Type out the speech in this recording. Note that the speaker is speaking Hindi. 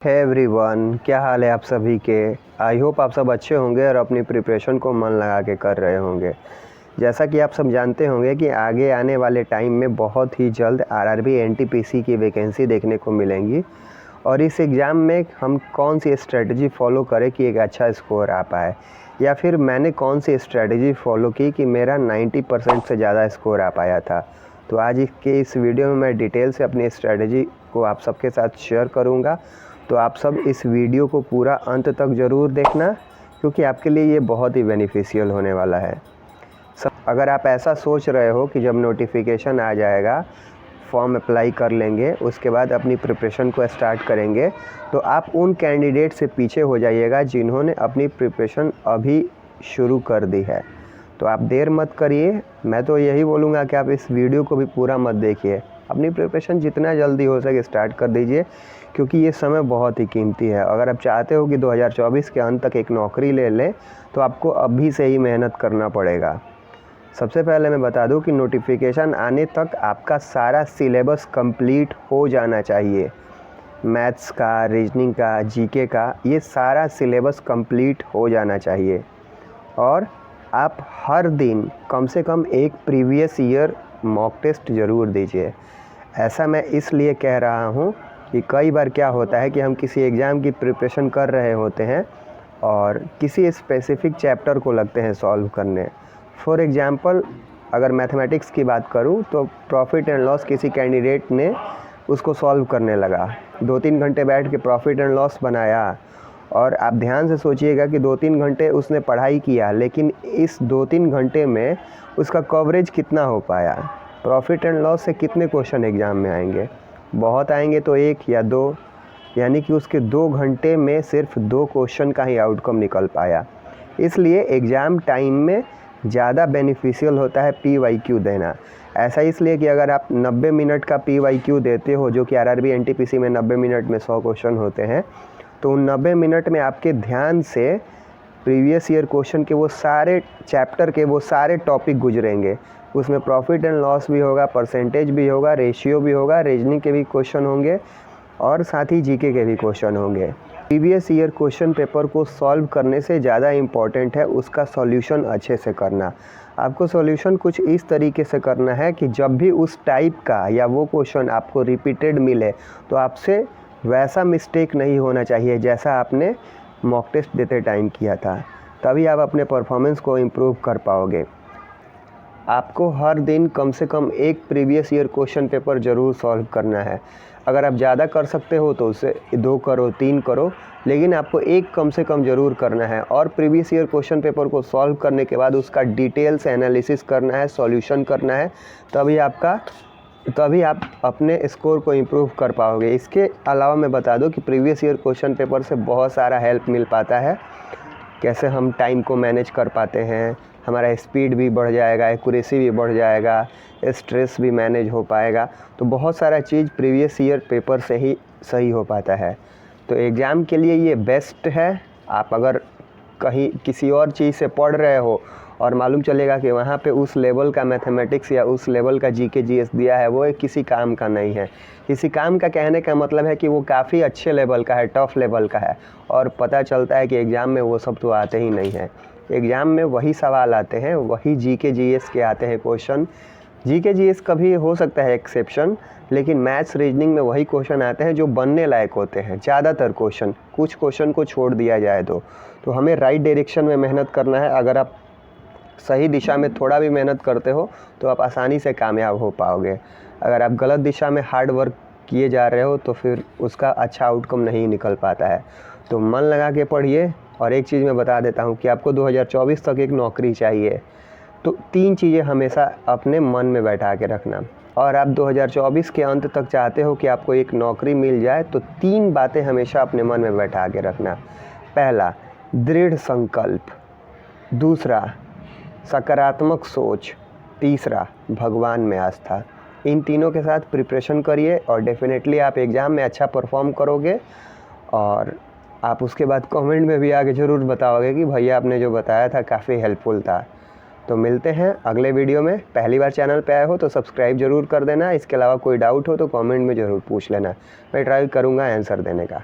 है एवरीवन, क्या हाल है आप सभी के। आई होप आप सब अच्छे होंगे और अपनी प्रिपरेशन को मन लगा के कर रहे होंगे। जैसा कि आप सब जानते होंगे कि आगे आने वाले टाइम में बहुत ही जल्द आरआरबी एनटीपीसी की वैकेंसी देखने को मिलेंगी और इस एग्ज़ाम में हम कौन सी स्ट्रेटजी फॉलो करें कि एक अच्छा स्कोर आ पाए, या फिर मैंने कौन सी स्ट्रेटजी फॉलो की कि मेरा 90% से ज़्यादा स्कोर आ पाया था। तो आज के इस वीडियो में मैं डिटेल से अपनी स्ट्रेटजी को आप सबके साथ शेयर करूँगा। तो आप सब इस वीडियो को पूरा अंत तक ज़रूर देखना, क्योंकि आपके लिए ये बहुत ही बेनिफिशियल होने वाला है। अगर आप ऐसा सोच रहे हो कि जब नोटिफिकेशन आ जाएगा फॉर्म अप्लाई कर लेंगे, उसके बाद अपनी प्रिपरेशन को स्टार्ट करेंगे, तो आप उन कैंडिडेट से पीछे हो जाइएगा जिन्होंने अपनी प्रिपरेशन अभी शुरू कर दी है। तो आप देर मत करिए, मैं तो यही बोलूँगा कि आप इस वीडियो को भी पूरा मत देखिए, अपनी प्रिपरेशन जितना जल्दी हो सके स्टार्ट कर दीजिए, क्योंकि ये समय बहुत ही कीमती है। अगर आप चाहते हो कि 2024 के अंत तक एक नौकरी ले लें, तो आपको अभी से ही मेहनत करना पड़ेगा। सबसे पहले मैं बता दूं कि नोटिफिकेशन आने तक आपका सारा सिलेबस कंप्लीट हो जाना चाहिए। मैथ्स का, रीजनिंग का, जीके का, ये सारा सिलेबस कंप्लीट हो जाना चाहिए। और आप हर दिन कम से कम एक प्रीवियस ईयर मॉक टेस्ट ज़रूर दीजिए। ऐसा मैं इसलिए कह रहा हूँ कि कई बार क्या होता है कि हम किसी एग्ज़ाम की प्रिपरेशन कर रहे होते हैं और किसी स्पेसिफ़िक चैप्टर को लगते हैं सॉल्व करने। फॉर एग्ज़ाम्पल, अगर मैथमेटिक्स की बात करूं तो प्रॉफिट एंड लॉस किसी कैंडिडेट ने उसको सॉल्व करने लगा, 2-3 घंटे बैठ के प्रॉफिट एंड लॉस बनाया। और आप ध्यान से सोचिएगा कि 2-3 घंटे उसने पढ़ाई किया, लेकिन इस 2-3 घंटे में उसका कवरेज कितना हो पाया। प्रॉफिट एंड लॉस से कितने क्वेश्चन एग्ज़ाम में आएंगे? बहुत आएंगे तो 1 या 2, यानी कि उसके 2 घंटे में सिर्फ 2 क्वेश्चन का ही आउटकम निकल पाया। इसलिए एग्ज़ाम टाइम में ज़्यादा बेनिफिशियल होता है PYQ देना। ऐसा इसलिए कि अगर आप 90 मिनट का PYQ देते हो, जो कि आरआरबी एनटीपीसी में 90 मिनट में 100 क्वेश्चन होते हैं, तो उन 90 मिनट में आपके ध्यान से प्रीवियस ईयर क्वेश्चन के वो सारे चैप्टर के वो सारे टॉपिक गुजरेंगे। उसमें प्रॉफिट एंड लॉस भी होगा, परसेंटेज भी होगा, रेशियो भी होगा, रीजनिंग के भी क्वेश्चन होंगे और साथ ही जीके के भी क्वेश्चन होंगे। प्रीवियस ईयर क्वेश्चन पेपर को सॉल्व करने से ज़्यादा इम्पॉर्टेंट है उसका सॉल्यूशन अच्छे से करना। आपको सॉल्यूशन कुछ इस तरीके से करना है कि जब भी उस टाइप का या वो क्वेश्चन आपको रिपीटेड मिले, तो आपसे वैसा मिस्टेक नहीं होना चाहिए जैसा आपने मॉक टेस्ट देते टाइम किया था। तभी आप अपने परफॉर्मेंस को इम्प्रूव कर पाओगे। आपको हर दिन कम से कम एक प्रीवियस ईयर क्वेश्चन पेपर ज़रूर सॉल्व करना है। अगर आप ज़्यादा कर सकते हो तो उसे 2 करो, 3 करो, लेकिन आपको एक कम से कम ज़रूर करना है। और प्रीवियस ईयर क्वेश्चन पेपर को सॉल्व करने के बाद उसका डिटेल से एनालिसिस करना है, सॉल्यूशन करना है, तभी आप अपने स्कोर को इम्प्रूव कर पाओगे। इसके अलावा मैं बता दूं कि प्रीवियस ईयर क्वेश्चन पेपर से बहुत सारा हेल्प मिल पाता है। कैसे हम टाइम को मैनेज कर पाते हैं, हमारा स्पीड भी बढ़ जाएगा, एक्यूरेसी भी बढ़ जाएगा, स्ट्रेस भी मैनेज हो पाएगा। तो बहुत सारा चीज़ प्रीवियस ईयर पेपर से ही सही हो पाता है। तो एग्ज़ाम के लिए ये बेस्ट है। आप अगर कहीं किसी और चीज़ से पढ़ रहे हो और मालूम चलेगा कि वहाँ पे उस लेवल का मैथमेटिक्स या उस लेवल का जीके जीएस दिया है, वो किसी काम का नहीं है। किसी काम का कहने का मतलब है कि वो काफ़ी अच्छे लेवल का है, टफ लेवल का है, और पता चलता है कि एग्ज़ाम में वो सब तो आते ही नहीं है। एग्ज़ाम में वही सवाल आते हैं, वही जीके जीएस के आते हैं क्वेश्चन। जीके जीएस कभी हो सकता है एक्सेप्शन, लेकिन मैथ्स रीजनिंग में वही क्वेश्चन आते हैं जो बनने लायक होते हैं। ज़्यादातर क्वेश्चन, कुछ क्वेश्चन को छोड़ दिया जाए तो हमें राइट डायरेक्शन में मेहनत करना है। अगर आप सही दिशा में थोड़ा भी मेहनत करते हो तो आप आसानी से कामयाब हो पाओगे। अगर आप गलत दिशा में हार्ड वर्क किए जा रहे हो तो फिर उसका अच्छा आउटकम नहीं निकल पाता है। तो मन लगा के पढ़िए। और एक चीज़ मैं बता देता हूँ कि आपको 2024 तक एक नौकरी चाहिए, तो 3 चीज़ें हमेशा अपने मन में बैठा के रखना। और आप 2024 के अंत तक चाहते हो कि आपको एक नौकरी मिल जाए, तो 3 बातें हमेशा अपने मन में बैठा के रखना। पहला, दृढ़ संकल्प। दूसरा, सकारात्मक सोच। तीसरा, भगवान में आस्था। इन तीनों के साथ प्रिपरेशन करिए और डेफिनेटली आप एग्ज़ाम में अच्छा परफॉर्म करोगे। और आप उसके बाद कमेंट में भी आके ज़रूर बताओगे कि भैया आपने जो बताया था काफ़ी हेल्पफुल था। तो मिलते हैं अगले वीडियो में। पहली बार चैनल पे आए हो तो सब्सक्राइब ज़रूर कर देना। इसके अलावा कोई डाउट हो तो कमेंट में ज़रूर पूछ लेना, मैं ट्राई करूँगा आंसर देने का।